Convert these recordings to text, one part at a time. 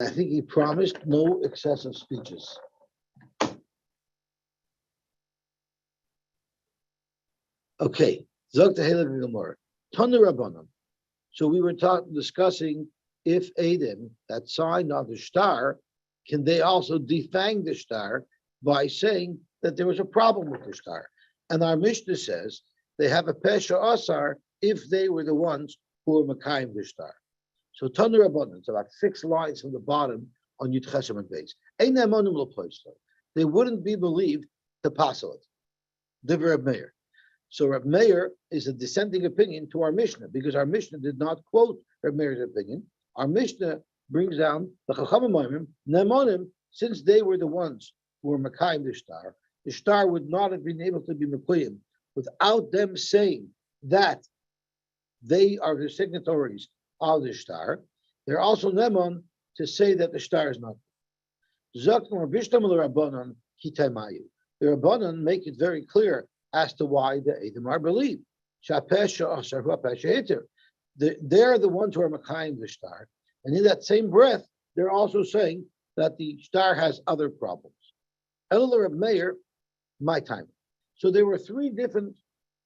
I think he promised no excessive speeches. Okay, Zog Tehillah Gemara. Tanu Rabbanon. So we were discussing if Adam, that sign of the star, can they also defang the star by saying that there was a problem with the star? And our Mishnah says they have a Pesha Asar if they were the ones who were Makayim the star. So Tanu Rabbanon, it's about 6 lines from the bottom on Yud Chesem and Beis. They wouldn't be believed to passel it. Divrei Reb Meir. So Reb Meir is a dissenting opinion to our Mishnah because our Mishnah did not quote Reb Meir's opinion. Our Mishnah brings down the Chachamim Nemonim, since they were the ones who were Makayim the star would not have been able to be Makayim without them saying that they are the signatories of the star. They're also Nemon to say that the star is not. The Rabbanan make it very clear as to why the Edom are believed. They're the ones who are Makayim the star. And in that same breath, they're also saying that the star has other problems. Elul Reb Meir, my time. So there were 3 different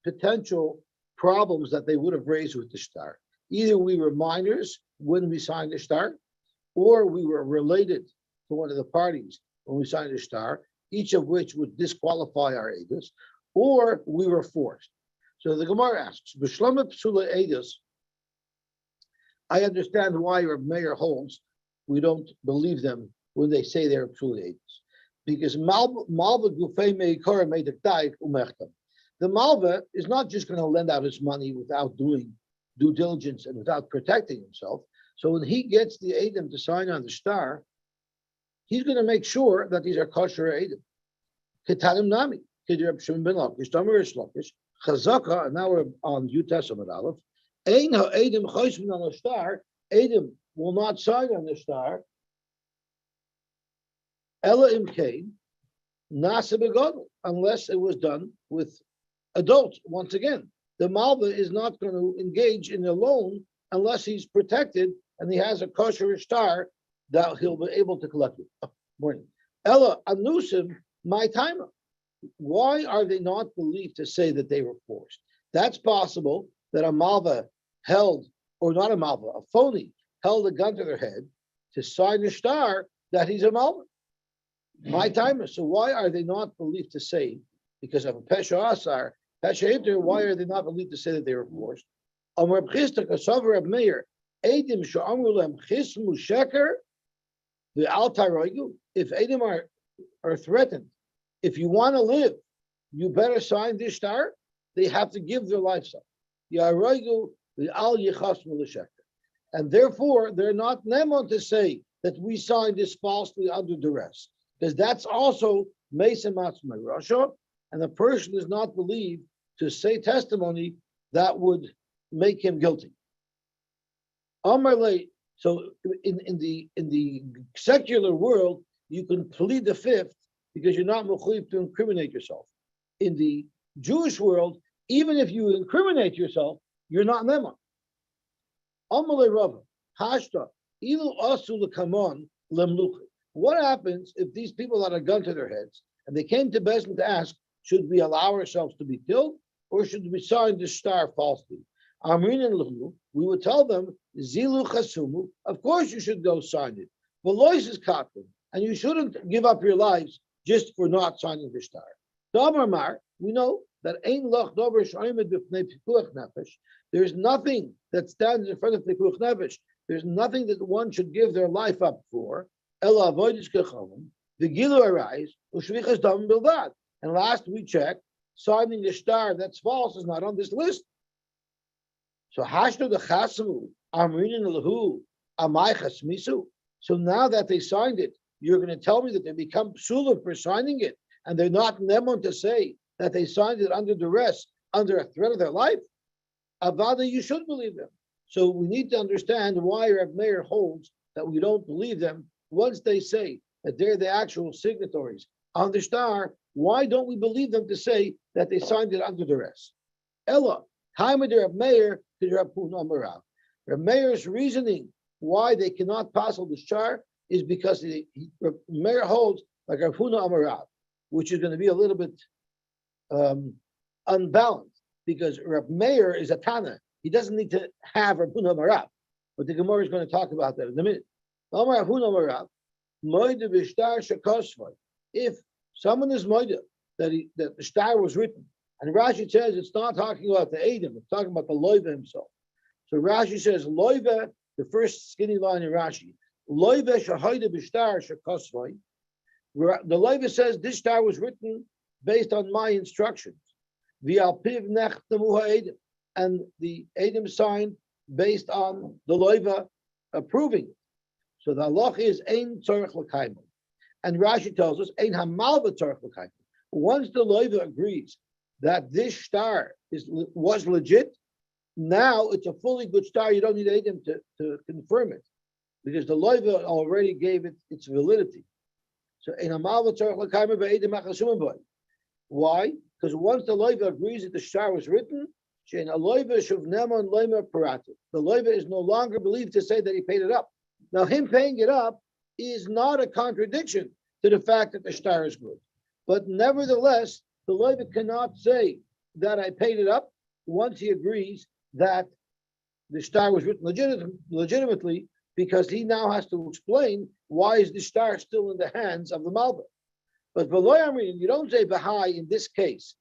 potential problems that they would have raised with the star. Either we were minors when we signed the star, or we were related to one of the parties when we signed the star, each of which would disqualify our edus, or we were forced. So the Gemara asks, B'shlama psula edus, I understand why Reb Meir holds we don't believe them when they say they're psula edus. Because Malva Gufei Meikora made a daik umechtam. The Malva is not just going to lend out his money without doing due diligence and without protecting himself. So when he gets the Edom to sign on the star, he's going to make sure that these are kosher Edom. Ketanim Nami, Kedirab Shimon ben Lakish, Tamar Lakish, Chazaka, and now we're on Yud Testament Aleph. Ein ha-Edom choshmin on the star, Edom will not sign on the star. Ella imkain, nasa begodel, unless it was done with adults. Once again, the Malva is not going to engage in a loan unless he's protected and he has a kosher star that he'll be able to collect it. Morning. Ella anusim my timer. Why are they not believed to say that they were forced? That's possible that a Malva held, or not a Malva, a phony held a gun to their head to sign a star that he's a Malva. My timer. So why are they not believed to say, because of a Pesha Asar, Pesha Iter, why are they not believed to say that they were forced? Amar B'chista Kasavar Reb Meir, Edim Sha'amru Lem Chismu Sheker, the Al Taroigu. If Edim are threatened, if you want to live, you better sign this star. They have to give their lives up. Yaroigu the Al Yichasmu L'Sheker, and therefore they're not nemon to say that we signed this falsely under duress, because that's also Mesa Matzmai Rasha, and the person is not believed to say testimony that would make him guilty. Amarle, so in the secular world, you can plead the fifth because you're not mechuyev to incriminate yourself. In the Jewish world, even if you incriminate yourself, you're not nema. Amarle Rava, Hashta, ilu asu lekamon lemluchi. What happens if these people had a gun to their heads and they came to Bezdin to ask, should we allow ourselves to be killed or should we sign this star falsely? Amrin and Luhu, we would tell them, Zilu Chasumu, of course you should go sign it. But Lois is Katrin, and you shouldn't give up your lives just for not signing the star. Damar, we know that Ein Loch Dover Shoimed B'fnei Pikuach Nefesh. There's nothing that stands in front of Pikuach Nefesh. There's nothing that one should give their life up for. Ela avoidis kechavim, the gilu arise, ushvichas dam bilvad. And last we checked, signing the star that's false is not on this list. So hashnu the chasamu, amrinin lahu, amai chasmisu. So now that they signed it, you're going to tell me that they become psula for signing it, and they're not nemon to say that they signed it under duress, under a threat of their life? Avada, you should believe them. So we need to understand why Reb Meir holds that we don't believe them once they say that they're the actual signatories on the star. Why don't we believe them to say that they signed it under duress? Ella, Haimader Reb Meir to Reb Pun Amarav. Reb Meir's reasoning why they cannot pass the star is because Meir holds like Rav Huna Amar Rav, which is going to be a little bit unbalanced, because Rav Meir is a Tana. He doesn't need to have Rav Huna Amar Rav, but the Gemara is going to talk about that in a minute. Amar Rav Huna Amar Rav, Moide b'shtar shekosvay. If someone is moide that the shtar was written, and Rashi says it's not talking about the Edom, it's talking about the loiva himself. So Rashi says loiva, the first skinny line in Rashi, loiva shahoide b'shtar shekosvay. The loiva says this shtar was written based on my instructions. V'alpiv nechtamu ha'edom, and the Edom signed based on the loiva approving it. So the halach is ein tzorich l'kaimo, and Rashi tells us ein hamalva tzorich l'kaimo. Once the loiva agrees that this shtar was legit, now it's a fully good shtar. You don't need Edom to confirm it, because the loiva already gave it its validity. So ein hamalva tzorich l'kaimo ve'edom achasumim boy. Why? Because once the loiva agrees that the shtar was written, the loiva is no longer believed to say that he paid it up. Now, him paying it up is not a contradiction to the fact that the shtar is good. But nevertheless, the loiva cannot say that I paid it up once he agrees that the shtar was written legitimately, because he now has to explain why is the shtar still in the hands of the malva. But you don't say Bahai in this case,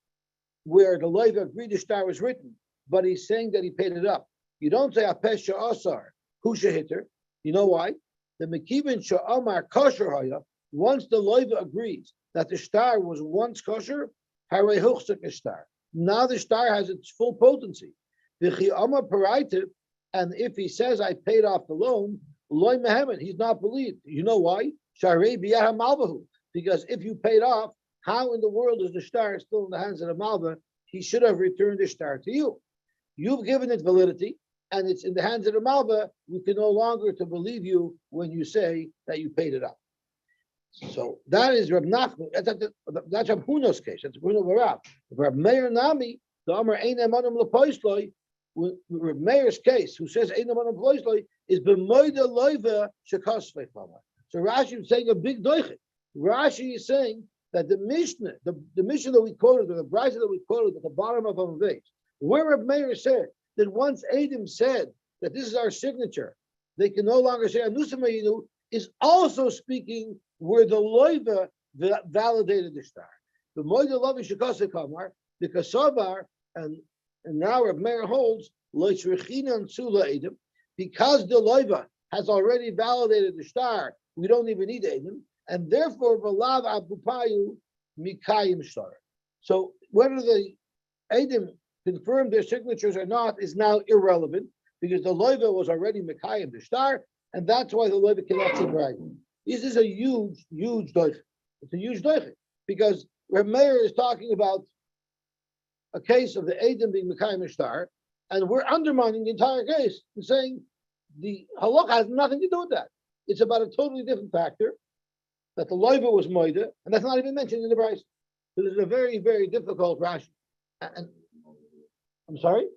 where the loiva agreed the shtar was written, but he's saying that he paid it up. You don't say Apesha Asar, Husha Hitter. You know why? The Mekibin Sha'amar Kosher Haya, once the loiva agrees that the shtar was once kosher, Hare Huchsik shtar. Now the shtar has its full potency. V'chi Amar Paraitiv, and if he says I paid off the loan, Loi Mehemet, he's not believed. You know why? Sharei Biyah Malvahu. Because if you paid off, how in the world is the shtar still in the hands of the malva? He should have returned the shtar to you. You've given it validity, and it's in the hands of the malva. We can no longer to believe you when you say that you paid it up. So that is Rab Nachman. That's Rab Huna's case. That's Rab Huna. Rab Meir Nami, the Amar Ein Emanim Lepoisloi. Rab Meir's case, who says Ein Emanim Lepoisloi, is B'moida Loiva Shekosvei Chama. So Rashi is saying a big doichet. Rashi is saying that the Mishnah, the Mishnah that we quoted, or the Brisa that we quoted at the bottom of Amaveh, where Reb Meir said that once Edom said that this is our signature, they can no longer say Anusamayinu, is also speaking where the loiva validated the shtar. The Moida Lovi Shekasa Kamar, the Kasavar, and now Reb Meir holds Loichrechinan Sula Edom, because the loiva has already validated the shtar, we don't even need Edom. And therefore, Valav Abupayu Mikayim Shtar. So whether the Edom confirmed their signatures or not is now irrelevant, because the loiva was already Mikayim the Shtar, and that's why the loiva cannot seem right. This is a huge doichet. It's a huge doichet, because Reb Meir is talking about a case of the Edom being Mikayim Shtar, and we're undermining the entire case and saying the halakha has nothing to do with that. It's about a totally different factor, that the loiva was moida, and that's not even mentioned in the Brisa. So this is a very, very difficult Rashi. And I'm sorry?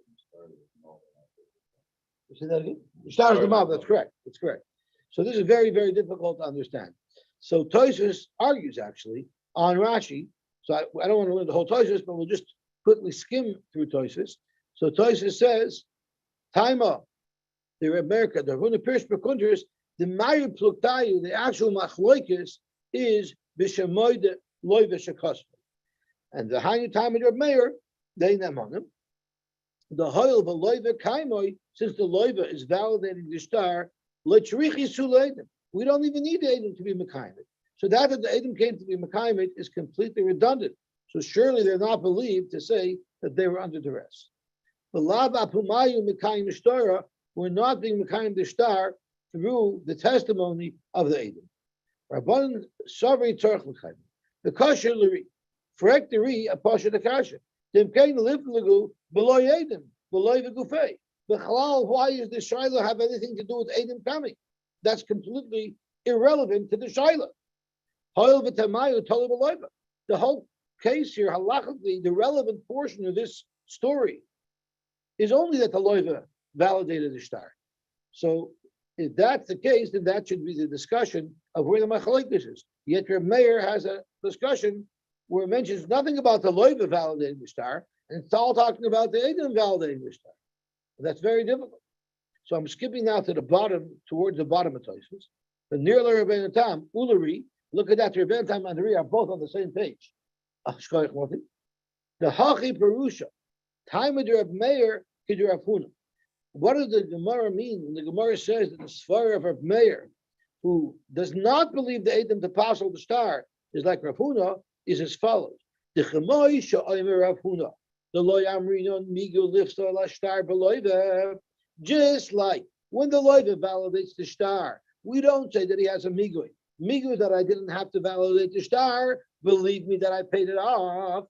You say that again? The shtar is the mob, that's correct. That's correct. So this is very, very difficult to understand. So Tosfos argues actually on Rashi. So I don't want to learn the whole Tosfos, but we'll just quickly skim through Tosfos. So Tosfos says, Taima, the America, the Runa Pirsh Bekunders, the Mayu Pluktayu, the actual Machloikis, is Bishamoide Loiva Shekosva. And the Hainu time of Meir, they nemanim. The Hoil of a Loiva Kaimoi, since the Loiva is validating the star, Lechrichi Suleidim. We don't even need the Edom to be Mekayimit. So that the Edom came to be Mekayimit is completely redundant. So surely they're not believed to say that they were under duress. The Lav Apumayu Mekayim Shtora were not being Mekayim the star through the testimony of the Edom. Rabban Savri Tzarch L'chaim. The Kasher L'ri. Frek D'ri, a Pasha the Kasher. Dem Kein Liv L'gu, below Edom, below the Gufay. The Chalal, why is the Shiloh have anything to do with Edom coming? That's completely irrelevant to the Shiloh. Hoil V'tamayu Tolu B'loiva. The whole case here, halachically, the relevant portion of this story is only that the Loiva validated the Shtar. So if that's the case, then that should be the discussion of where the machlokes is. Yet Reb Meir has a discussion where it mentions nothing about the loiva validating the star, and it's all talking about the Eidim validating the star. That's very difficult. So I'm skipping now to the bottom, towards the bottom of Tosfos. The near Rebbeinu Tam, Ulari, look at that, Rebbeinu Tam and Uri are both on the same page. The Hachi Perusha, time of Reb Meir, Kid Rav Huna. What does the Gemara mean when the Gemara says that the Svar of Reb Meir, who does not believe the Eidim to pass the star, is like Rav Huna, is as follows. The Chemai Sha'omer Rav Huna. The Lo Yamrinon Migu Lifsa La Star Beloiva. Just like when the Loiva validates the star, we don't say that he has a Migui. Migui that I didn't have to validate the star, believe me that I paid it off.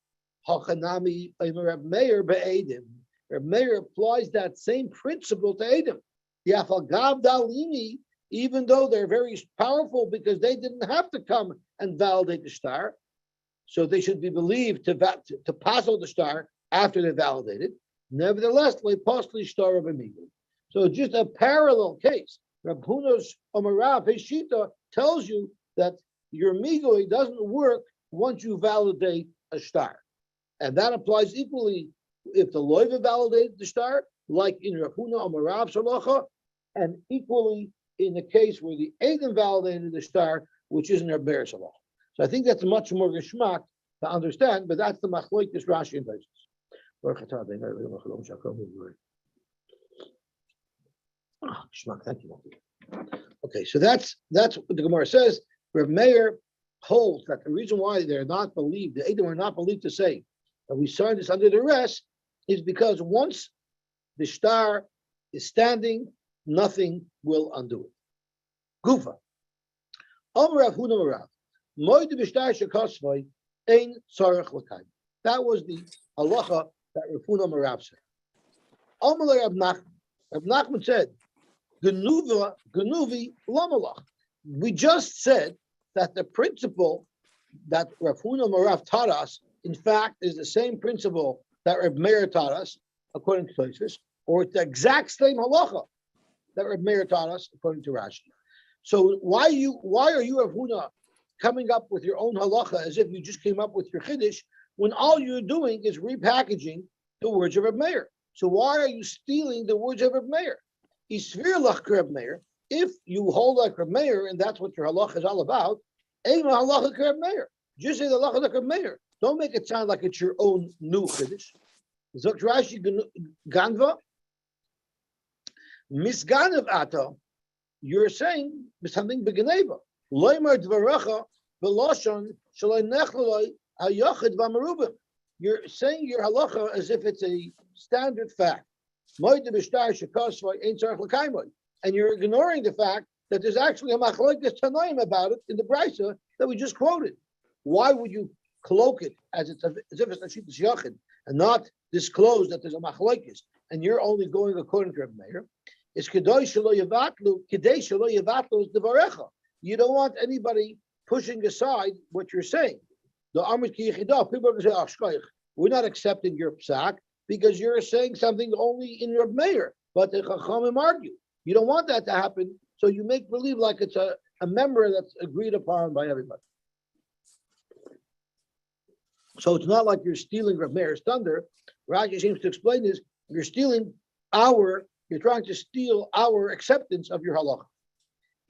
Hachanami Reb Meir be'edim. Reb Meir applies that same principle to Edim. The Afal Dalini, even though they're very powerful because they didn't have to come and validate the star, so they should be believed to pass on the star after they're validated. Nevertheless, le postly star of a Migui. So just a parallel case. Reb Huna's Omarav, his Shita, tells you that your Migui doesn't work once you validate a star. And that applies equally if the Loiva validated the star, like in Reb Huna Omarav Shalacha, and equally in the case where the Eidim validated the star, which isn't Reb Meir Shalacha. So I think that's much more geschmack to understand, but that's the machlokes Rashi and Tosfos. Thank you. Okay, so that's what the Gemara says. Reb Meir holds that the reason why they're not believed, the Edom are not believed to say that we signed this under duress, is because once the star is standing, nothing will undo it. Gufa. That was the halacha that Rav Huna Marav said. Rab Nachman said, Genuvi lamalach. We just said that the principle that Rav Huna Marav taught us, in fact, is the same principle that Reb Meir taught us, according to Tosfos, or it's the exact same halacha that Reb Meir taught us, according to Rashi. So why are you, Rav Huna, coming up with your own halacha as if you just came up with your chiddush, when all you're doing is repackaging the words of Reb Meir? So why are you stealing the words of Reb Meir? Reb Meir. If you hold like Reb Meir, and that's what your halacha is all about, halacha Reb Meir. Just say the halacha like Reb Meir. Don't make it sound like it's your own new chiddush. Zok Rashi Ganva, Misganav Ata. You're saying something beganeva. Loimar dvaracha v'loshon shaloi nechloi hayachid v'marubim. You're saying your halacha as if it's a standard fact. And you're ignoring the fact that there's actually a machlokes tanaim about it in the brisa that we just quoted. Why would you cloak it as if it's a shittas yachid and not disclose that there's a machlokes and you're only going according to Reb Meir? It's kedei shelo yavatlu is devarecha. You don't want anybody pushing aside what you're saying. The Amrit ki yichidah, people are going to say, we're not accepting your psak because you're saying something only in Reb Meir, but the Chachamim argue. You don't want that to happen, so you make believe like it's a member that's agreed upon by everybody. So it's not like you're stealing Reb Meir's thunder. Rashi seems to explain this. You're trying to steal our acceptance of your halacha.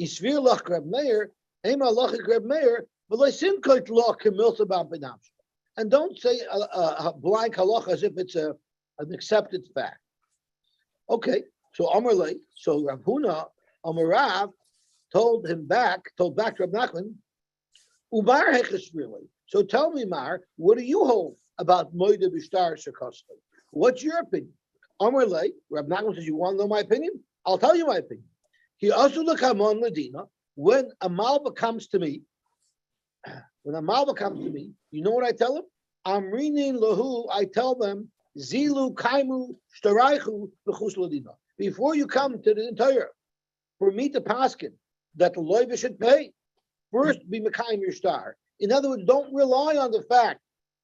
Isvir lach Reb Meir, ema lachik Reb Meir, v'leisimkoit lo kemilta b'am. And don't say a blank halacha as if it's an accepted fact. Okay, so Amarle, so Rav Huna, Amarav, told back to Rab Nachman, Umar hechesvirli. So tell me, Mar, what do you hold about Moide B'Shtar Shekosle? What's your opinion? Amarle, Rab Nachman says, you want to know my opinion? I'll tell you my opinion. He also look Hamon Medina. When a Malba comes to me, you know what I tell him? Amrinin lahu, I tell them, Zilu kaimu shtaraichu b'chus ladina. Before you come to the entire, for me to paskin that the loiva should pay, first be mekayim your star. In other words, don't rely on the fact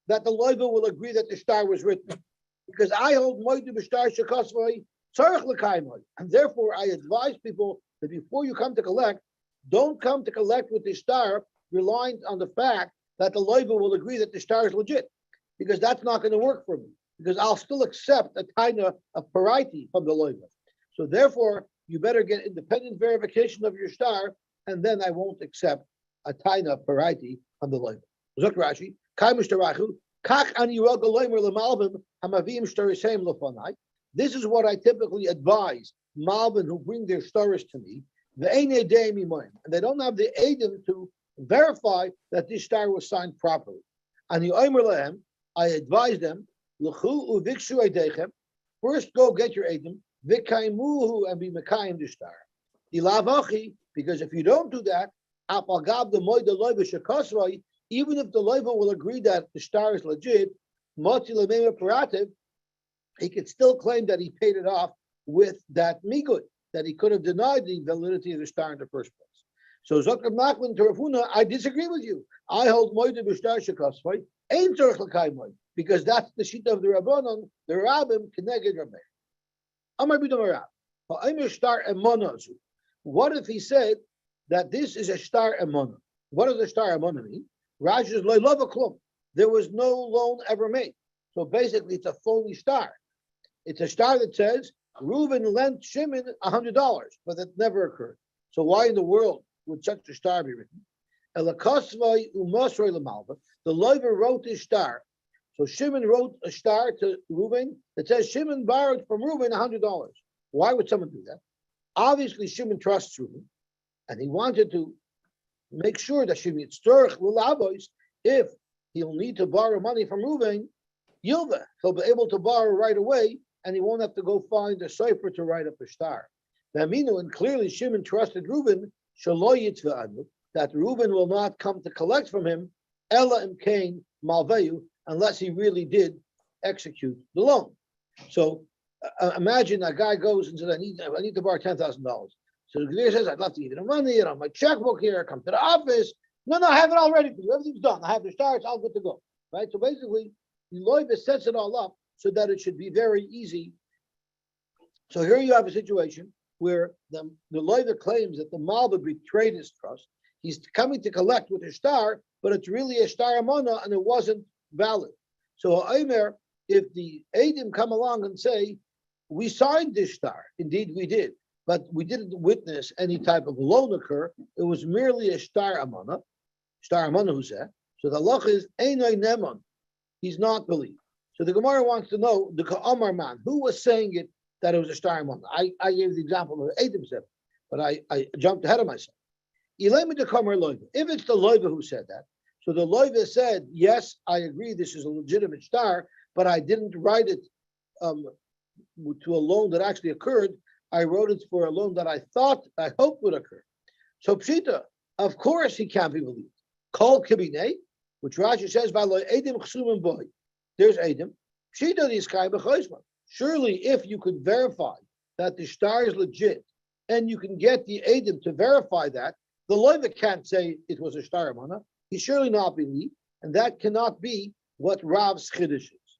that the loiva will agree that the star was written, because I hold moidu b'shtar shekasvay tzarich l'kaimay, and therefore I advise people that before you come to collect, Don't come to collect with the star relying on the fact that the loiva will agree that the star is legit, because that's not going to work for me, because I'll still accept a kind of variety from the loiva. So therefore, you better get independent verification of your star, and then I won't accept a taina variety from the loiva. Zok Rashi, Kai Mishtarachu, Kach ani rog loimer lemalvim hamavim shtarishem lefanai. This is what I typically advise Malvin who bring their stories to me. And they don't have the Adam to verify that this star was signed properly. And I advise them, first go get your Adam, and be Mekayim the star. Because if you don't do that, even if the loiva will agree that the star is legit, he could still claim that he paid it off with that migud, that he could have denied the validity of the star in the first place. So Zokar Machlin to Rav Huna, I disagree with you. I hold moide b'shtar shekasvay, ain't tzorich l'kay moide, because that's the sheet of the Rabbanon, the Rabbim keneged Rabbein. Amar b'dom Rav, ha'aymer star emona zu. What if he said that this is a star emona? What does a star emona mean? Rashi says lo lava klum. There was no loan ever made. So basically, it's a phony star. It's a star that says Reuben lent Shimon $100, but that never occurred. So why in the world would such a star be written? The loiver wrote this star. So Shimon wrote a star to Reuben that says Shimon borrowed from Reuben $100. Why would someone do that? Obviously, Shimon trusts Reuben, and he wanted to make sure that Shimon if he'll need to borrow money from Reuben, he'll be able to borrow right away, and he won't have to go find a cipher to write up a star. And clearly Shimon trusted Reuben, that Reuben will not come to collect from him, Ella imkain malveyu, unless he really did execute the loan. So imagine a guy goes and says, I need to borrow $10,000. So the Gvir says, I'd love to give you the money, and on my checkbook here, come to the office. No, I have it all ready for you. Everything's done. I have the star, it's all good to go. Right? So basically, the loiva sets it all up so that it should be very easy. So here you have a situation where the loiva claims that the Malva betrayed his trust. He's coming to collect with a star, but it's really a star amana and it wasn't valid. So Aimer, if the Adim come along and say, we signed this star, indeed we did, but we didn't witness any type of loan occur, it was merely a star amana who said. So the loch is Einoi Neman, he's not believed. So the Gemara wants to know the Ka'amar man, who was saying it that it was a star amana. I gave the example of Adim said, but I jumped ahead of myself. If it's the loiva who said that, so the loiva said, yes, I agree, this is a legitimate star, but I didn't write it to a loan that actually occurred. I wrote it for a loan that I hoped would occur. So Pshita, of course he can't be believed. Kol Kibine, which Rashi says, Edim Chsumim Boy. There's Edim. Pshita Niskai B'choisman. Surely if you could verify that the star is legit, and you can get the Edim to verify that, the loiva can't say it was a star amana. He surely not believe, and that cannot be what Rav's chiddush is.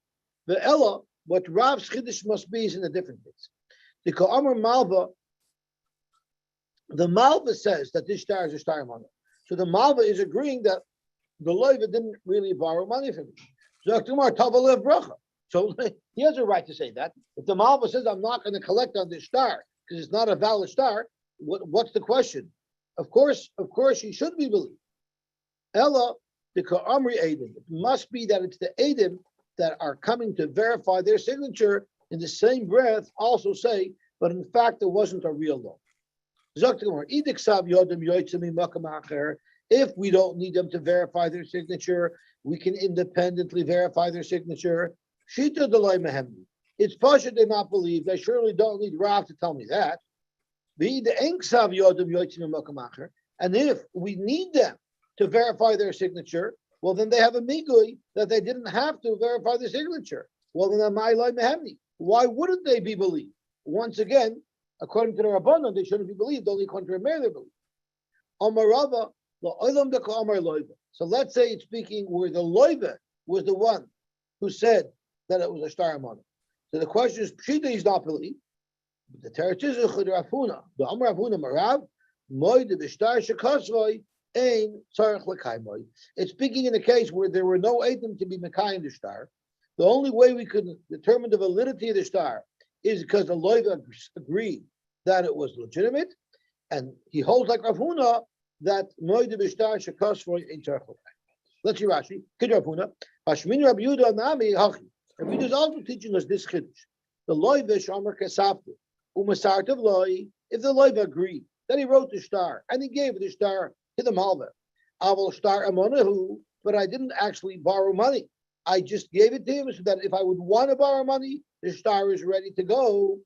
The Ella, what Rav's chiddush must be is in a different case. The Ka'amar Malva, the Malva says that this star is a star amana. So the Malva is agreeing that the loiva didn't really borrow money from him. So he has a right to say that. If the Malva says, I'm not going to collect on this star because it's not a valid star, what's the question? Of course, he should be believed. Ella, the Ka'amri Edim. It must be that it's the Edim that are coming to verify their signature in the same breath, also say, but in fact, it wasn't a real loan. If we don't need them to verify their signature, we can independently verify their signature. It's Pasha they not believe. They surely don't need Rav to tell me that. And if we need them to verify their signature, well, then they have a migui that they didn't have to verify their signature. Well, then why wouldn't they be believed? Once again, according to the Rabbanon, they shouldn't be believed. Only according to the Meir, they believe. So let's say it's speaking where the loiva was the one who said that it was a star amana. So the question is, Pshita is not believed. The Teretz is the Amar Rav Huna Marav, It's speaking in a case where there were no Eidim to be Mekayim the star. The only way we could determine the validity of the star is because the Loiva agreed that it was legitimate, and he holds like Rav Huna that Moed B'Shtar Shekosvoy in Tzarech L'Chaim. Let's see Rashi. Kid Rav Huna. Hashmin Rabbi Yehuda Nami Hachi. Rabbi Yehuda is also teaching us this chiddush. The Loiva Shomer Kesavtu Umasartav Loi. If the Loiva agreed, then he wrote the star and he gave the star to the Malva. Aval star Amonahu, but I didn't actually borrow money. I just gave it to him so that if I would want to borrow money, the star is ready to go.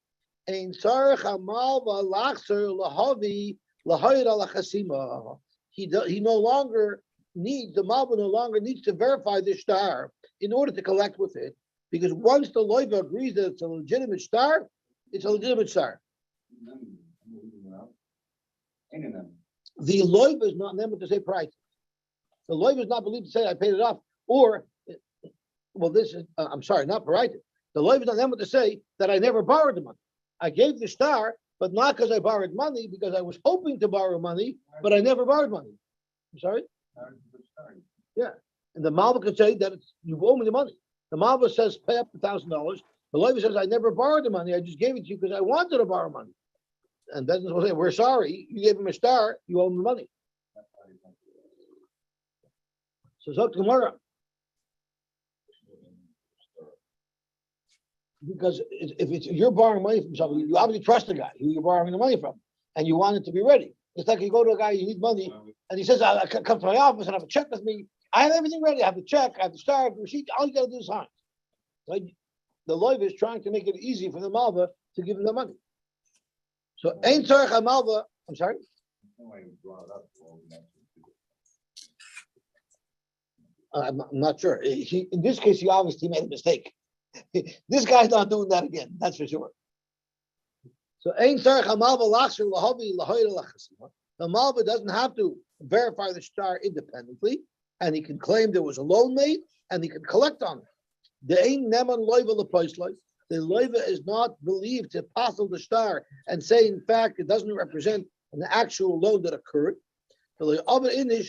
Ein sarach hamalva lachser lahavi lahayir alachasima. He no longer needs, the Malva no longer needs to verify the star in order to collect with it, because once the loiva agrees that it's a legitimate star, it's a legitimate star. The loiva is not never to say price. The loiva is not believed to say I paid it off, or well, this is I'm sorry, not right. The loiva is not never to say that I never borrowed the money. I gave the star, but not because I borrowed money, because I was hoping to borrow money, but I never borrowed money. I'm sorry? Yeah. And the Malva could say that you owe me the money. The Malva says pay up $1,000. The loiva says I never borrowed the money. I just gave it to you because I wanted to borrow money. And then will say, we're sorry, you gave him a star, you owe him the money. So Zok Gemara. Because if it's you're borrowing money from somebody, you obviously trust the guy who you're borrowing the money from, and you want it to be ready. It's like you go to a guy, you need money, and he says, I come to my office and have a check with me. I have everything ready. I have the check, I have the star, I have the receipt. All you got to do is sign. So the loiva is trying to make it easy for the Malva to give him the money. So Ein Tzarech Malva. I'm sorry. I'm not sure. In this case, he obviously made a mistake. This guy's not doing that again. That's for sure. So Ein Tzarech Malva Lachser Lahavi Lahoyra Lachasima. The Malva doesn't have to verify the star independently, and he can claim there was a loan made, and he can collect on it. The Ein Neman Loiva LePoisloi. The loiva is not believed to passel the star and say, in fact, it doesn't represent an actual loan that occurred. Because if Adumi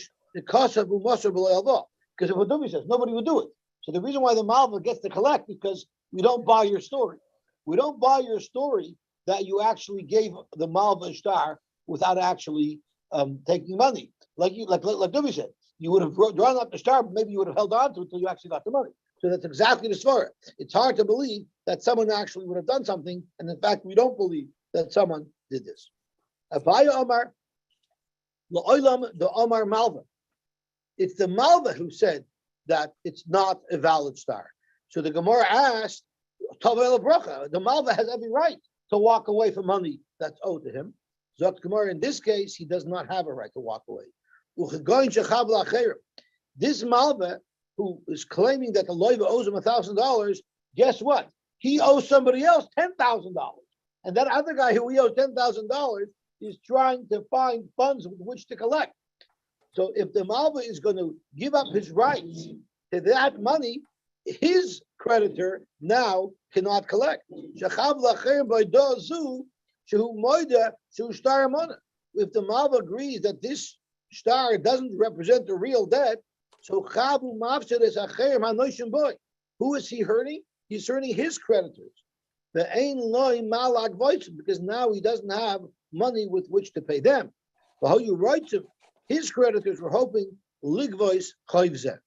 says, nobody would do it. So the reason why the Malva gets to collect, because we don't buy your story. We don't buy your story that you actually gave the Malva a star without actually taking money. Like Dumi said, you would have drawn up the star, but maybe you would have held on to it until you actually got the money. So that's exactly the svara. It's hard to believe that someone actually would have done something, and in fact, we don't believe that someone did this. Abaya Omar, La'olam the Omar Malva. It's the Malva who said that it's not a valid star. So the Gemara asked, Tavel Bracha, the Malva has every right to walk away from money that's owed to him. Zot Gemara, in this case, he does not have a right to walk away. This Malva, who is claiming that the loiva owes him $1,000, guess what? He owes somebody else $10,000. And that other guy who he owes $10,000 is trying to find funds with which to collect. So if the Malva is going to give up his rights to that money, his creditor now cannot collect. If the Malva agrees that this star doesn't represent the real debt, so who is he hurting? He's hurting his creditors. Because now he doesn't have money with which to pay them. But how you write to his creditors were hoping ligvois chayvzeh.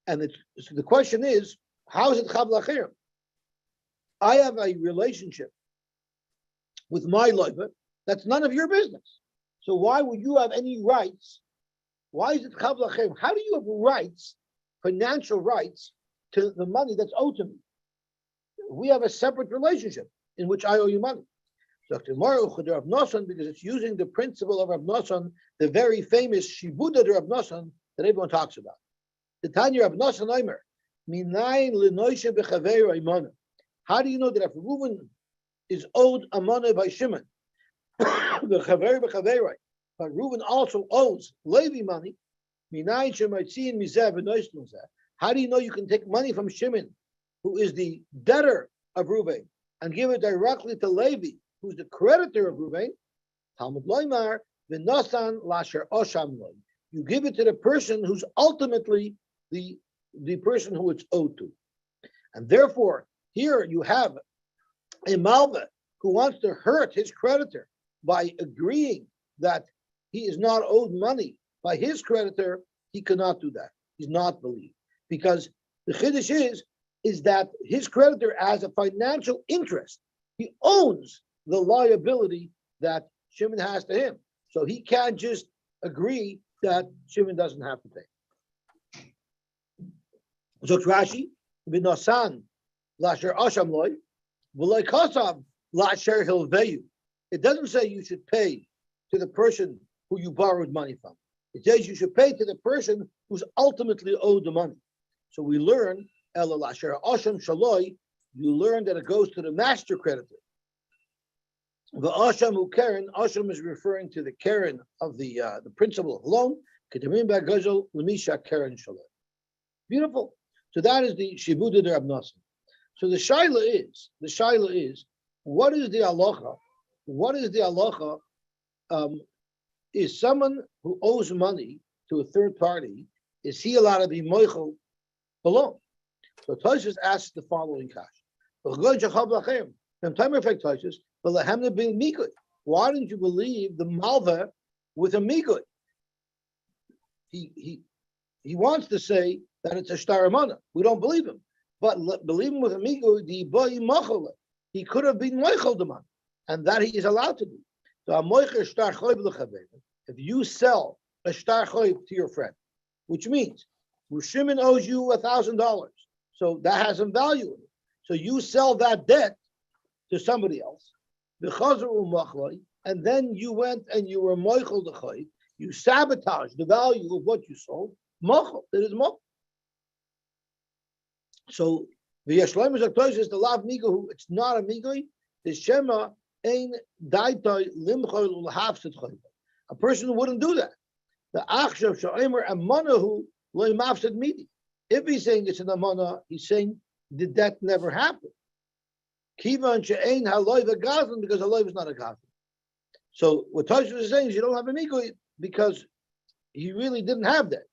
And so the question is, how is it chav lacherim? I have a relationship with my loiva that's none of your business. So why would you have any rights? Why is it chav lacherim? How do you have rights, financial rights, to the money that's owed to me? We have a separate relationship in which I owe you money. Dr. Maruch Rav Nosson, because it's using the principle of Rav Nosson, the very famous Shibuda Rav Nosson that everyone talks about. The Tanya Rav Nosson Omer, Minayin Lenoisha Bechaveru Imana. How do you know that if Reuven is owed Amana by Shimon, Bechaveru Bechaveru, but Reuven also owes Levi money, Minayin Shemaitzin Mizeh Benois Mizeh. How do you know you can take money from Shimon, who is the debtor of Reuven, and give it directly to Levi, who's the creditor of Reuven? Talmud Loimar, V'nosan lasher osham loy. You give it to the person who's ultimately the person who it's owed to. And therefore, here you have a malva who wants to hurt his creditor by agreeing that he is not owed money by his creditor. He cannot do that. He's not believed. Because the chiddush is that his creditor has a financial interest. He owns the liability that Shimon has to him. So he can't just agree that Shimon doesn't have to pay. So Rashi, v'nosan lasher asham loy, v'loy kasav lasher hilveyu. It doesn't say you should pay to the person who you borrowed money from. It says you should pay to the person who's ultimately owed the money. So we learn ela lasher asham shaloy. You learn that it goes to the master creditor. The asham who keren, asham is referring to the keren of the principal of loan. Beautiful. So that is the shibuda de Rab Nosson. So the shaila is, what is the halacha? What is the halacha? Is someone who owes money to a third party, is he allowed to be moichel alone? So Tosfos asks the following question. Why didn't you believe the malva with a migud? He wants to say that it's a shtaramana. We don't believe him, but believe him with a migud. He could have been moichel the money, and that he is allowed to be. So if you sell a shtar choyv to your friend, which means Shimon owes you $1,000, so that has some value in it. So you sell that debt to somebody else, and then you went and you were moichel the choyv. You sabotage the value of what you sold. Mochel, it is mochel. So the Yeshloim is the lav migu. It's not a migu. The shema ein daitoi limchol ulhafset choyv. A person who wouldn't do that. The achshav sha'omer amanahu loy mafsed midi. If he's saying it's an amana, he's saying the debt never happened. Kivan she'ein haloy v'gazlan, because haloy is not a gazlan. So what Tosfos is saying is you don't have a migu because he really didn't have that.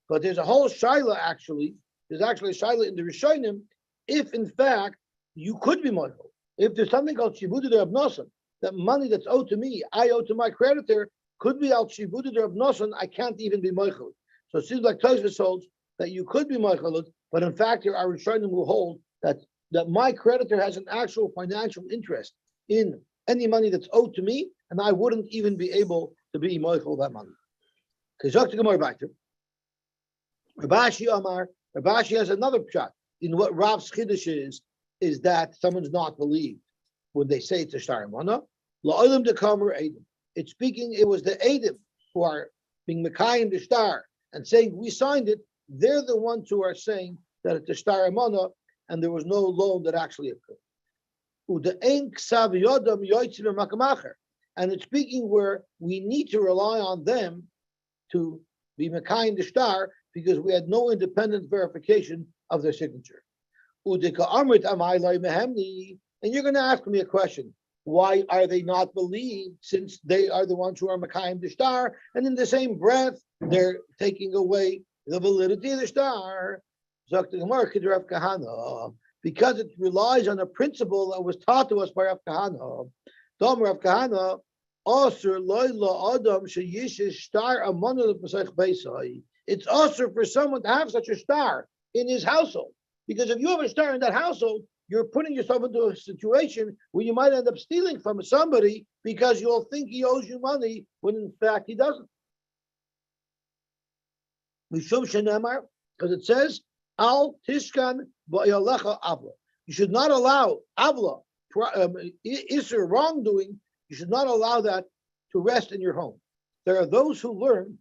But there's a whole shaila actually. There's actually a shaila in the Rishonim if in fact you could be moichel. If there's something called shibuda de Rab Nosson, that money that's owed to me, I owe to my creditor, could be al shibuda de Rab Nosson, I can't even be moichel. So it seems like Tosfos holds that you could be moichel, but in fact there are Rishonim who hold that my creditor has an actual financial interest in any money that's owed to me, and I wouldn't even be able to be moichel that money. Rabashi Amar, Rabashi has another pshat in what Rav's chiddush is that someone's not believed when they say it's a shtar mana. La'olam dekamer edim. It's speaking. It was the edim who are being mekayim the shtar and saying we signed it. They're the ones who are saying that it's a shtar mana and there was no loan that actually occurred. And it's speaking where we need to rely on them to be mekayim the shtar because we had no independent verification of their signature. And you're going to ask me a question. Why are they not believed since they are the ones who are mekayim the shtar? And in the same breath, they're taking away the validity of the shtar. Because it relies on a principle that was taught to us by Rav Kahana. Rav Kahana, it's also for someone to have such a star in his household. Because if you have a star in that household, you're putting yourself into a situation where you might end up stealing from somebody because you'll think he owes you money when in fact he doesn't. Because it says, Al Tishkan Ba'yalecha Avla. You should not allow Avla, Isser, wrongdoing, you should not allow that to rest in your home. There are those who learn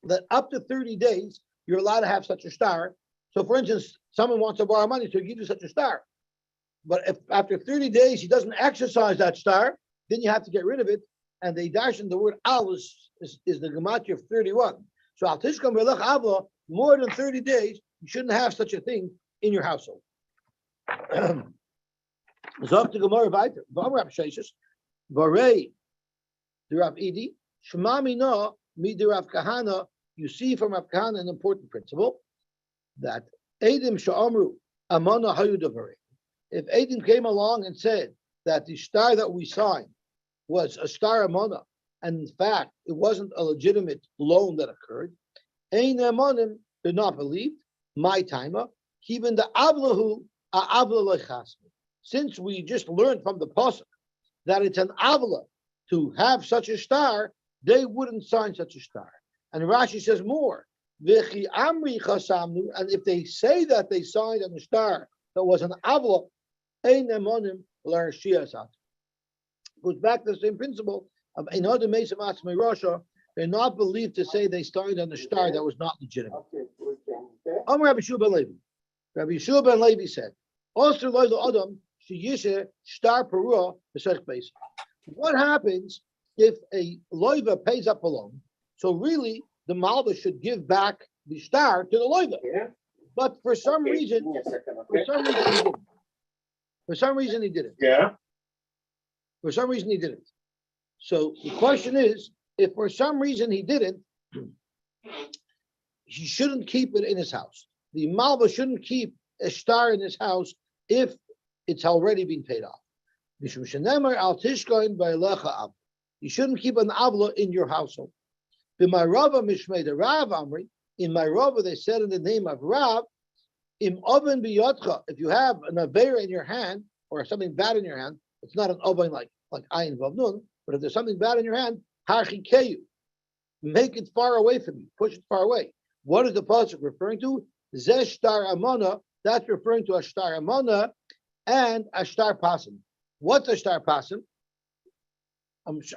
that up to 30 days, you're allowed to have such a star. So for instance, someone wants to borrow money, so he gives you such a star. But if after 30 days, he doesn't exercise that star, then you have to get rid of it. And they dash in the word al is the gematria of 31. So al tishkam belech avla, more than 30 days, you shouldn't have such a thing in your household. Zok to Gemara weiter. V'amar Rav Sheshes, Varei, the Rav Idi, Shemami no midi Rav Kahana. You see from Rav Kahana an important principle that Edim Sha'amru Amana Hayudavari. If Edim came along and said that the star that we signed was a star Amana, and in fact it wasn't a legitimate loan that occurred, Ein Amanim did not believe. My timer, even the Avlahu Avla Lechasmi. Since we just learned from the pasuk that it's an Avla to have such a star, they wouldn't sign such a star. And Rashi says more. V'chi amri chasamnu, and if they say that they signed on a star that was an avla, ein emonim l'rashiyasat. Goes back to the same principle of einod meisam atzmei rasha. They're not believed to say they signed on a star that was not legitimate. Amar Rabbi Shua ben Levi. Rabbi Shua ben Levi said, "Also lo adam sheyishe star perua b'sech beis." What happens if a loiva pays up a loan? So really, the Malva should give back the star to the loiva. Yeah. But for some reason, for some reason he didn't. Yeah. For some reason he didn't. So the question is, if for some reason he didn't, he shouldn't keep it in his house. The Malva shouldn't keep a star in his house if it's already been paid off. You shouldn't keep an avla in your household. In my Rava Mishmei Rav Amri, in my Rava they said in the name of Rav, Im oven biyotcha, if you have an avera in your hand or something bad in your hand, it's not an oven like ayin vav nun, but if there's something bad in your hand, harchikeyu, make it far away from you, push it far away. What is the pasuk referring to? Zeh shtar amana, that's referring to a shtar amana and a shtar pasim. What's a shtar pasim?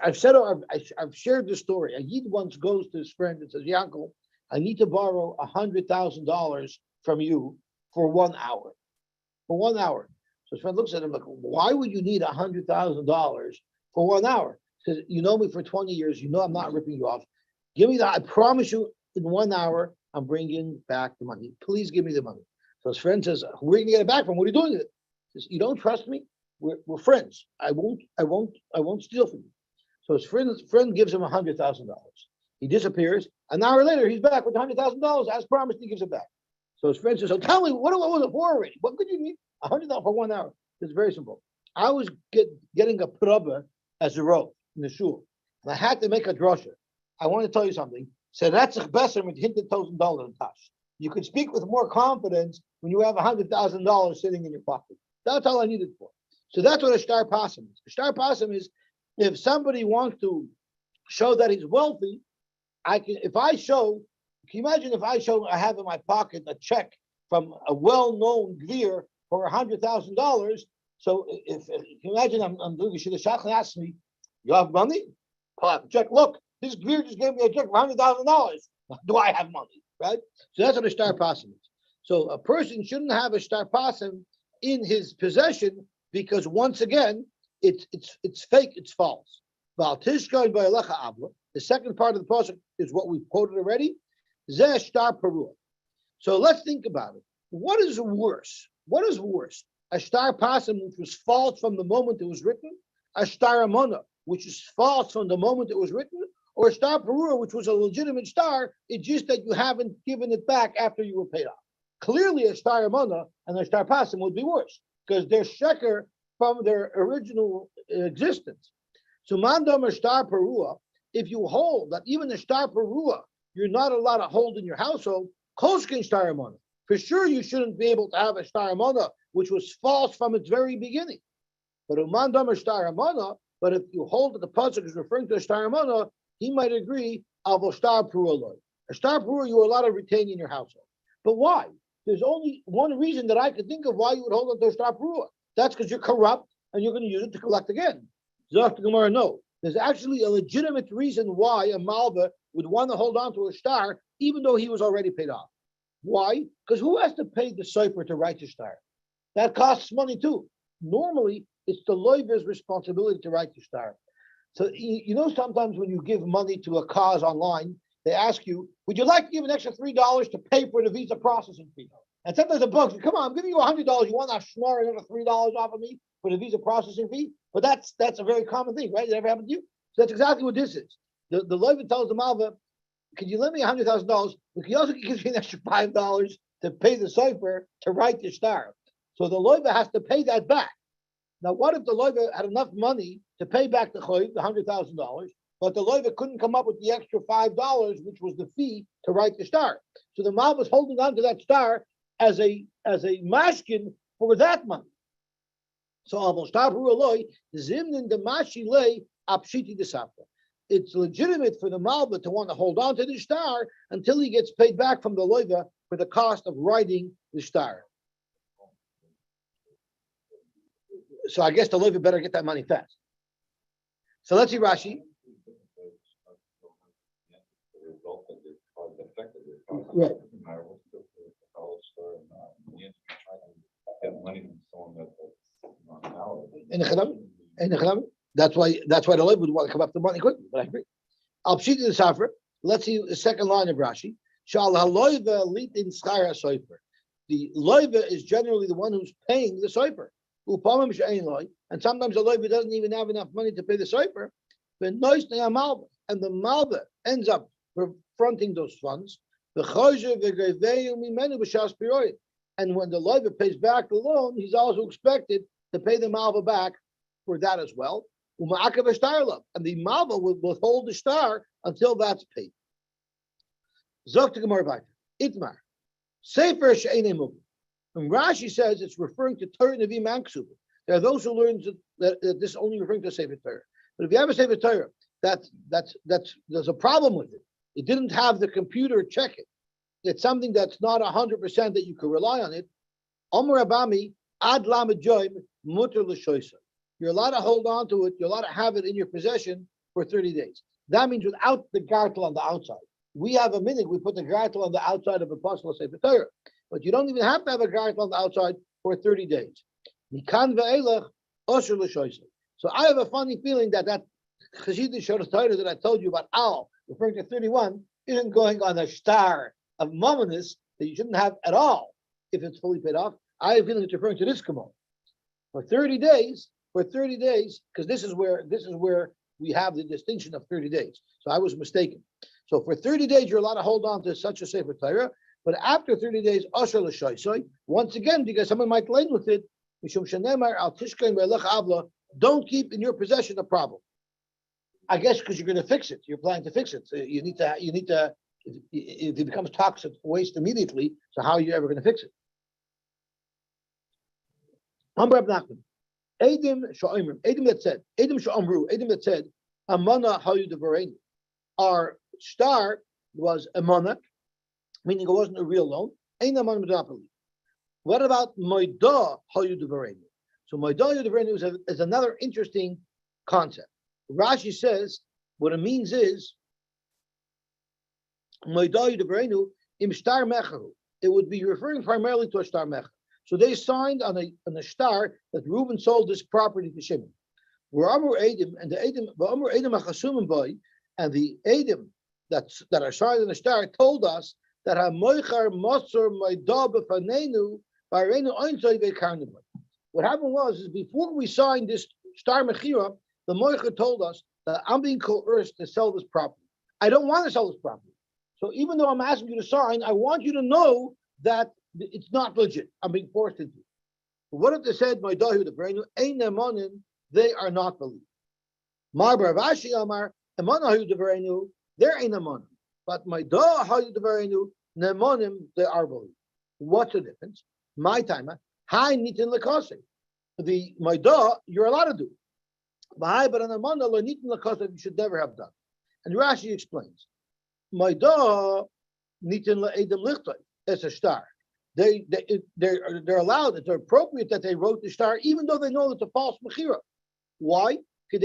I've shared this story. A Yid once goes to his friend and says, Yankel, I need to borrow $100,000 from you for 1 hour. For 1 hour. So his friend looks at him like, why would you need $100,000 for 1 hour? He says, you know me for 20 years. You know I'm not ripping you off. Give me that. I promise you in 1 hour, I'm bringing back the money. Please give me the money. So his friend says, where are you going to get it back from? What are you doing with it? He says, you don't trust me? We're friends. I won't steal from you. So his friend gives him $100,000. He disappears. An hour later, he's back with $100,000. As promised, he gives it back. So his friend says, so tell me, what was it for already? What could you need? $100 for 1 hour. It's very simple. I was getting a prabba as a robe in the shul. And I had to make a drosha. I want to tell you something. So that's a besser with $100,000 in tash. You could speak with more confidence when you have $100,000 sitting in your pocket. That's all I needed for. So that's what a shtar pasim is. A shtar pasim is if somebody wants to show that he's wealthy, can you imagine if I have in my pocket a check from a well-known gvir for $100,000. So if you imagine I'm doing a shidduch and asks me, you have money? Pull out the check. Look, this gvir just gave me a check for $100,000. Do I have money? Right? So that's what a shtar pasim is. So a person shouldn't have a shtar pasim in his possession because once again, it's fake, it's false. The second part of the pasuk is what we've quoted already. Zeh shtar perua. So let's think about it. What is worse? What is worse? A shtar pasim which was false from the moment it was written, a shtar amona which is false from the moment it was written, or a shtar perua which was a legitimate star. It's just that you haven't given it back after you were paid off. Clearly, a shtar amona and a shtar pasim would be worse because they're sheker from their original existence. So mandam a shtar perua, if you hold that even a shtar perua you're not allowed to hold in your household, koshkin shtar amona. For sure you shouldn't be able to have a shtar amona which was false from its very beginning. But mandam a shtar amona, but if you hold that the pasuk is referring to a shtar amona, he might agree avo shtar perua loy. A shtar perua you are allowed to retain in your household. But why? There's only one reason that I could think of why you would hold on to a shtar perua. That's because you're corrupt and you're going to use it to collect again. Zok the Gemara, no. There's actually a legitimate reason why a malva would want to hold on to a star even though he was already paid off. Why? Because who has to pay the cipher to write the star? That costs money too. Normally, it's the loiver's responsibility to write the star. So, you know, sometimes when you give money to a cause online, they ask you, would you like to give an extra $3 to pay for the visa processing fee? And sometimes the bugs, come on, I'm giving you $100. You want to snore another $3 off of me for the visa processing fee? But that's a very common thing, right? It ever happened to you? So that's exactly what this is. the loiva tells the malva, "Can you lend me $100,000? But can you also give me an extra $5 to pay the cipher to write the star?" So the loiva has to pay that back. Now, what if the loiva had enough money to pay back the choiv, the $100,000, but the loiva couldn't come up with the extra $5, which was the fee to write the star? So the malva was holding on to that star as a mashkin for that money. So almost zimnin the mashi lay apshiti desafra. It's legitimate for the malva to want to hold on to the star until he gets paid back from the loiva for the cost of writing the star. So I guess the loiva better get that money fast. So let's see Rashi. Right. That's why the loiva would want to come up the money quickly. But I agree. I'll pshit the safra. Let's see the second line of Rashi. Shal haloiva lit in schar hasoifer. The loiva is generally the one who's paying the soifer. And sometimes the loiva doesn't even have enough money to pay the soifer. And the malva ends up fronting those funds. And when the loiva pays back the loan, he's also expected to pay the malva back for that as well. And the malva will withhold the star until that's paid. Itmar. Sefer she'enei mubin. When Rashi says it's referring to Torah, Nevi'im, and Kesubos, there are those who learn that this is only referring to Sefer Torah. But if you have a Sefer Torah, there's a problem with it. It didn't have the computer check it. It's something that's not 100% that you can rely on it. Omer Abami ad lamed joim muter l'shoisa. You're allowed to hold on to it. You're allowed to have it in your possession for 30 days. That means without the gartel on the outside. We have a minute. We put the gartel on the outside of a Apostle Sefer Torah. But you don't even have to have a gartel on the outside for 30 days. So I have a funny feeling that Chassidish Torah that I told you about, referring to 31, isn't going on a star of mominus that you shouldn't have at all if it's fully paid off. I have a feeling it's referring to this command. For 30 days, because this is where we have the distinction of 30 days. So I was mistaken. So for 30 days, you're allowed to hold on to such a Sefer Torah. But after 30 days, once again, because someone might lane with it, don't keep in your possession a problem. I guess because you're going to fix it. You're planning to fix it. So you need to. If it becomes toxic waste immediately, so how are you ever going to fix it? Edim that said, Amana hayu devareinu. Our star was a monarch, meaning it wasn't a real loan. What about Moidah hayu devareinu? So Moidah hayu devareinu is another interesting concept. Rashi says what it means is Moidah hayu devareinu im star mecharu. It would be referring primarily to a star mecharu. So they signed on a star that Reuben sold this property to Shimon. And the Edim that are signed on the star told us that what happened was before we signed this star mechira, the moicher told us that I'm being coerced to sell this property. I don't want to sell this property. So even though I'm asking you to sign, I want you to know that it's not legit. I'm being forced into it. But what if they said, "My dahu the brainu ein nemanim"? They are not believed. Mar Baravashi Amar emanahu the brainu. They're ein nemanim. But my dahu the brainu nemanim. They are believed. What's the difference? My timer high nitin lekase. The my da you're allowed to do. But an emana lo nitin lekase you should never have done. And Rashi explains, my da nitin le'edem lichtay. It's a star. They're allowed. It's appropriate that they wrote the star, even though they know it's a false mechira. Why? If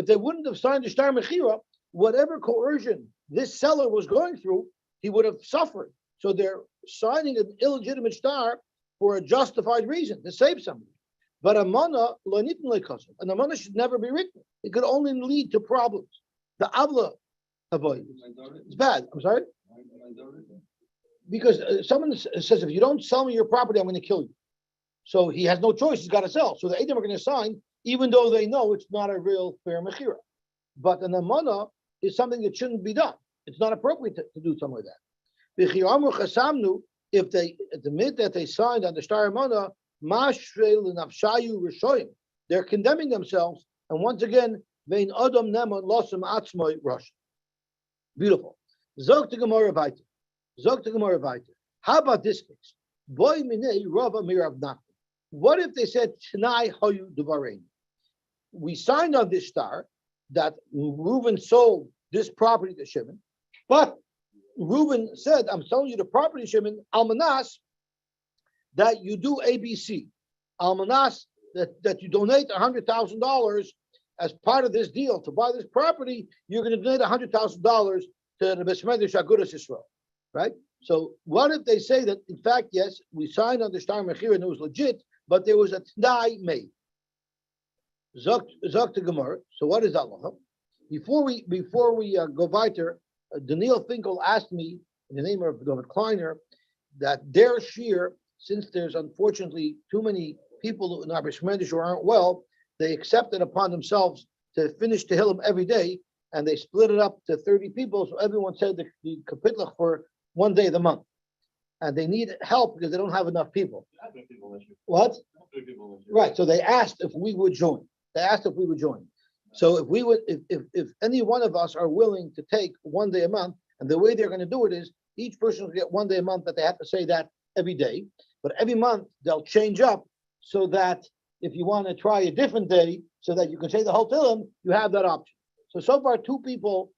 they wouldn't have signed the star mechira, whatever coercion this seller was going through, he would have suffered. So they're signing an illegitimate star for a justified reason to save somebody. But a mana should never be written. It could only lead to problems. The avla avoid. It's bad. I'm sorry. Because someone says, if you don't sell me your property, I'm going to kill you. So he has no choice. He's got to sell. So the Edom are going to sign, even though they know it's not a real fair mechira. but an amana is something that shouldn't be done. It's not appropriate to do something like that. If they admit that they signed on the star amana, they're condemning themselves, and once again, vein adam neman losem atzmoi rush. Beautiful. Zog to Gemara weiter. Zog to Gemara weiter. How about this case? Boy minei rava mirav nachman. What if they said Tanai hayu devarein? We signed on this star that Reuben sold this property to Shimon, but Reuben said, "I'm selling you the property, Shimon, almanas, that you do ABC, almanas that you donate $100,000 as part of this deal to buy this property. You're going to donate $100,000 to the Besmedish Agudas Yisrael, right?" So what if they say that in fact, yes, we signed on the star mechir and it was legit, but there was a t'nai made? Zok to Gemara. So what is Allah? Before we go weiter, Daniel Finkel asked me in the name of David Kleiner that their shear, since there's unfortunately too many people in our Bishmedish who aren't well, they accepted upon themselves to finish Tehillim every day, and they split it up to 30 people. So everyone said the kapitlach for one day of the month, and they need help because they don't have enough people. What? Right. So they asked if we would join. So if any one of us are willing to take one day a month, and the way they're going to do it is each person will get one day a month that they have to say that every day, but every month they'll change up so that if you want to try a different day so that you can say the whole Tehillim, you have that option. So far, two people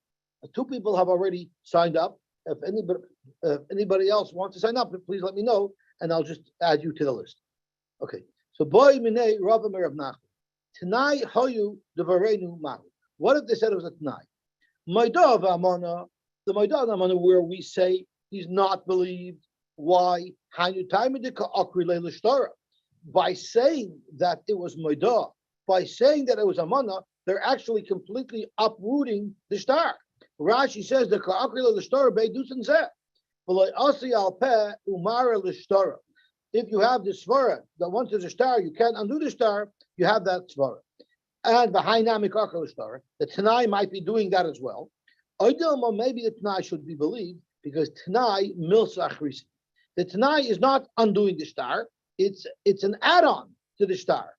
have already signed up. If anybody else wants to sign up, please let me know, and I'll just add you to the list. Okay. So boy minei Rav Rav Nachman. Tanai hayu devarenu mahu. What if they said it was a Tanai? Maidav amana, the Maidav amana where we say he's not believed. Why? By saying that it was Maidav, by saying that it was Amana, they're actually completely uprooting the star. Rashi says the ka'akri the star beidusin zeh. If you have the svara that once there's a star, you can't undo the star, you have that svara. And the hainamik akal star, the Tanai might be doing that as well. Maybe the Tanai should be believed because Tanai milsa achrisi. The Tanai is not undoing the star, it's an add-on to the star.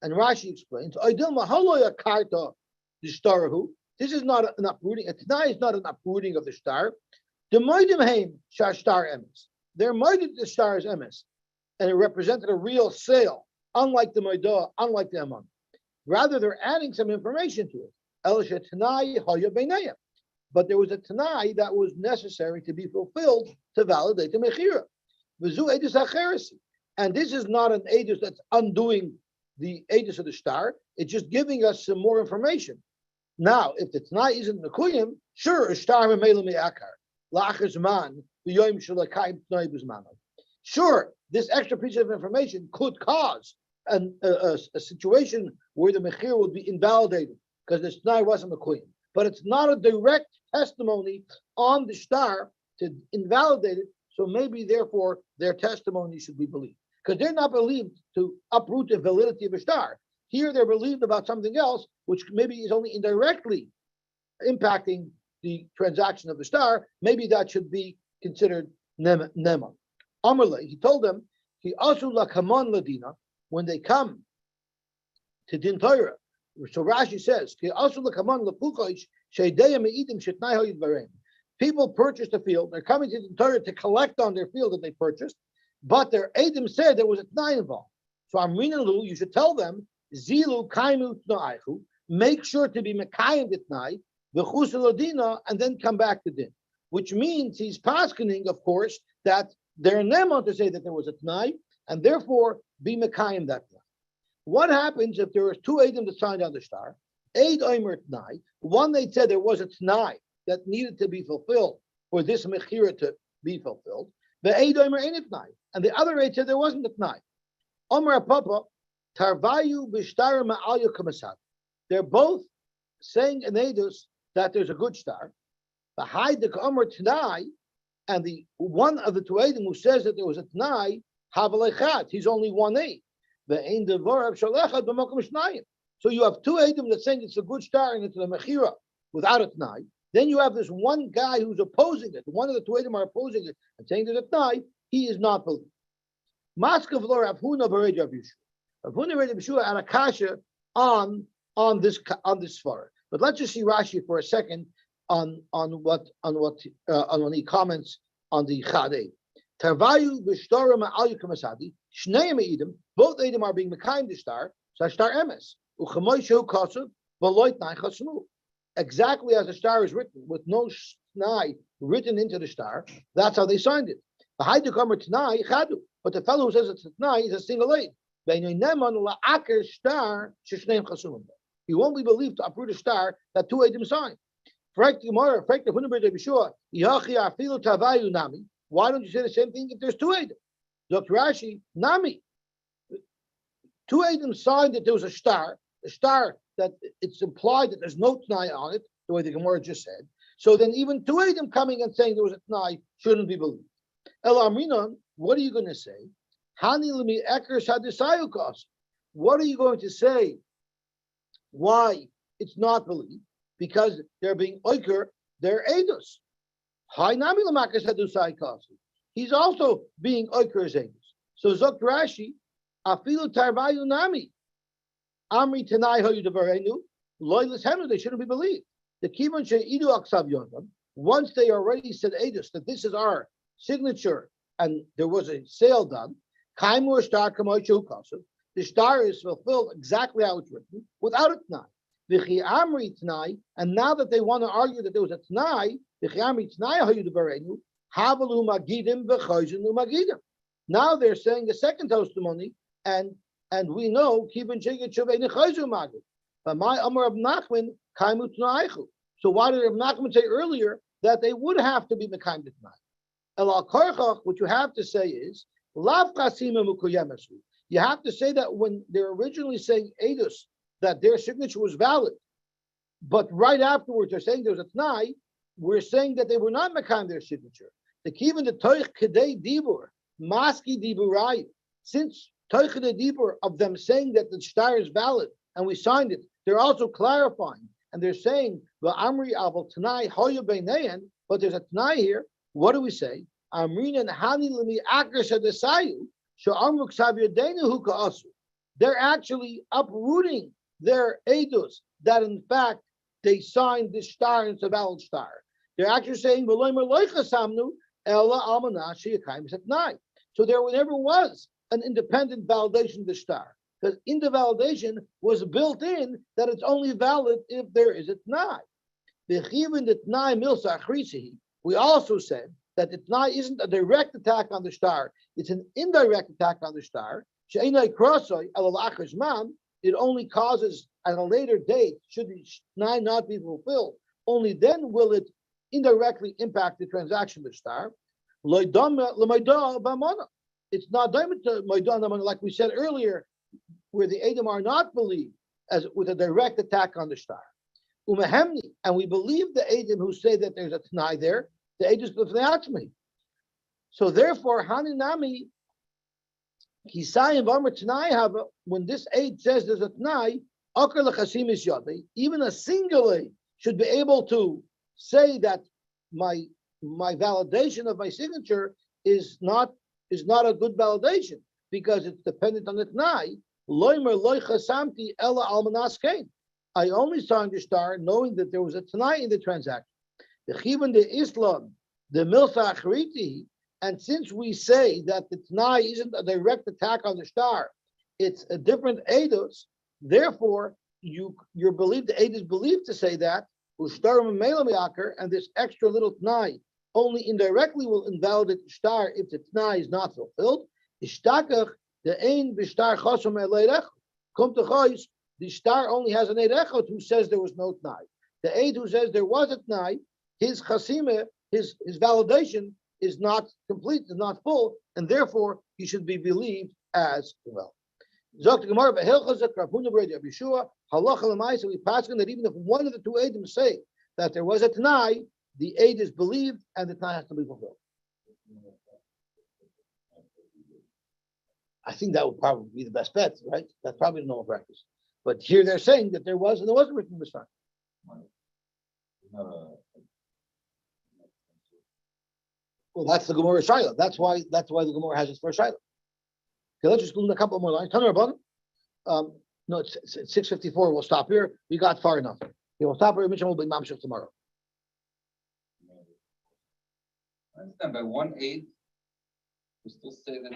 And Rashi explains, this is not an uprooting, a Tanai is not an uprooting of the star. The Moedim Haim Shashtar Emes. They're Moedim the star is Emes. And it represented a real sale, unlike the Moedah, unlike the Aman. Rather, they're adding some information to it. Elisha Tanai Haya Beinayim. But there was a Tanai that was necessary to be fulfilled to validate the Mechira. V'zu Edus HaCheresi. And this is not an Edus that's undoing the Edus of the star. It's just giving us some more information. Now, if the Tanai isn't Mekuyim, sure, a star Memela Me'akar. La'achazman, V'yoyim Shalakayim Tanai B'zmanai. Sure, this extra piece of information could cause a situation where the Mechir would be invalidated because the Tanai wasn't Mekuyim. But it's not a direct testimony on the star to invalidate it, so maybe, therefore, their testimony should be believed. Because they're not believed to uproot the validity of a star. Here, they're believed about something else, which maybe is only indirectly impacting the transaction of the star. Maybe that should be considered Nema. Amarle, he told them, he also lakaman ladina, when they come to Din Torah. So Rashi says, people purchased a field, they're coming to the Torah to collect on their field that they purchased, but their Adam said there was a Tnai involved. So Amrinalu, you should tell them, Zilu Kaimu Tnaihu, make sure to be Mekayim the Tnai, V'chusaladina, and then come back to Din. Which means he's paskening, of course, that they're Neman to say that there was a Tnai, and therefore be Mekayim that Tnai. What happens if there was two Adam that signed on the star? Eid Omer Tnai. One, they said there was a Tnai that needed to be fulfilled for this Mechira to be fulfilled. The Eid Omer ain't Tnai. And the other Eid said there wasn't a Tnai. Omer Papa, Tarvayu Bishtar Ma'alya Kamasad. They're both saying in Eidus that there's a good star. The Haidek Omer Tnai, and the one of the two Edim who says that there was a Tnai, Havalechat, he's only one Eid. The Ein Devar of Shalechad B'Makom Shnayim. So you have two Eidim that saying it's a good star and it's a Mechira without a Tnai. Then you have this one guy who's opposing it. One of the two Eidim are opposing it and saying there's a Tnai. He is not believed. Maskav Lor Avhuna Barej Rav Yeshua. Avhuna Barej Rav Yeshua and Akasha on this svara. But let's just see Rashi for a second on when he comments on the Chadei. Tarvayu b'shtarim al yukamasadi shneim eidim. Both eidim are being mekayim the star. So star emes uchamoy shehu kasav v'loit nai chasmu. Exactly as the star is written, with no snai written into the star. That's how they signed it. The Haidukamer Tanai Chadu. But the fellow who says it's a Tanai is a single aid. He won't be believed to uproot a star that two Eidim signed. Why don't you say the same thing if there's two Eidim? Dr. Rashi, Nami. Two Eidim signed that there was a star that it's implied that there's no Tanai on it, the way the Gemara just said. So then even two Eidim coming and saying there was a Tanai shouldn't be believed. El Amrinon, what are you going to say? What are you going to say? Why it's not believed? Because they're being oiker, they're edus. He's also being oiker as edus. So Zok Rashi, afilu tarvayu nami. Amri tanai hoyu devarenu, loylis henu, they shouldn't be believed. The kivan she'idu aksav yodam, once they already said edus, that this is our signature, and there was a sale done, kaimur star kamoichu kasav, the star is fulfilled exactly how it's written, without a tnai. V'chi amri tnai, and now that they want to argue that there was a tnai, v'chi amri tnai hayu devarenu, havalu magidim v'chayzinu magidim. Now they're saying the second testimony, and we know kivan shegit shavei nechayzu magid. But my Amar of Nachman kaimu tnaichu. So why did Rav Nachman say earlier that they would have to be mekayim tnai? El Karchach, what you have to say is, Lav Chasima Mukoyemesu. You have to say that when they're originally saying Edus, that their signature was valid, but right afterwards they're saying there's a Tnai, we're saying that they were not Mekayim their signature. The Kivin the Toich Kedei Dibur, Maski Diburai, since Toich Kedei Dibur of them saying that the star is valid and we signed it, they're also clarifying and they're saying, Amri Aval Tnai Hoya Beineyan, but there's a Tnai here. What do we say? They're actually uprooting their edus that in fact they signed this star and it's a valid star. They're actually saying so there never was an independent validation of the star, because in the validation was built in that it's only valid if there is a Tnai. We also said that the Tnai isn't a direct attack on the star, it's an indirect attack on the star. It only causes at a later date, should the Tnai not be fulfilled, only then will it indirectly impact the transaction of the star. It's not like we said earlier, where the Edom are not believed as with a direct attack on the star. And we believe the Edom who say that there's a Tnai there, the Edom B'fnei. So therefore, Haninami Kisayim V'Amr Tnai Hava, when this aid says there's a Tnai, Akar L'Chasim is Yodei, even a single aid should be able to say that my validation of my signature is not a good validation because it's dependent on the Tnai. Loimer Loi Chasamti Ella Almanas Kain. I only signed the star knowing that there was a Tnai in the transaction. The Chivon de Islam, the Milsa Achriti, and since we say that the Tnai isn't a direct attack on the star, it's a different Eidos, therefore you believe the Eid is believed to say that, and this extra little Tnai only indirectly will invalidate the star if the Tnai is not fulfilled. The star only has an Eid Echot who says there was no Tnai. The Eid who says there was a Tnai, his chasima, his validation is not complete, is not full, and therefore he should be believed as well. Zok the Gemara, we pass that even if one of the two Eidim say that there was a Tanai, the Eid is believed and the Tanai has to be fulfilled. I think that would probably be the best bet, right? That's probably the normal practice. But here they're saying that there was and there wasn't written Mitzrayim. Well, that's the Gemara Shiloh. That's why the Gemara has its first Shiloh. Okay, let's just do a couple more lines. No, it's 6:54. We'll stop here. We got far enough. Okay, we'll stop here. Mitchell will be Mamshech tomorrow. I understand by 1/8, we still say that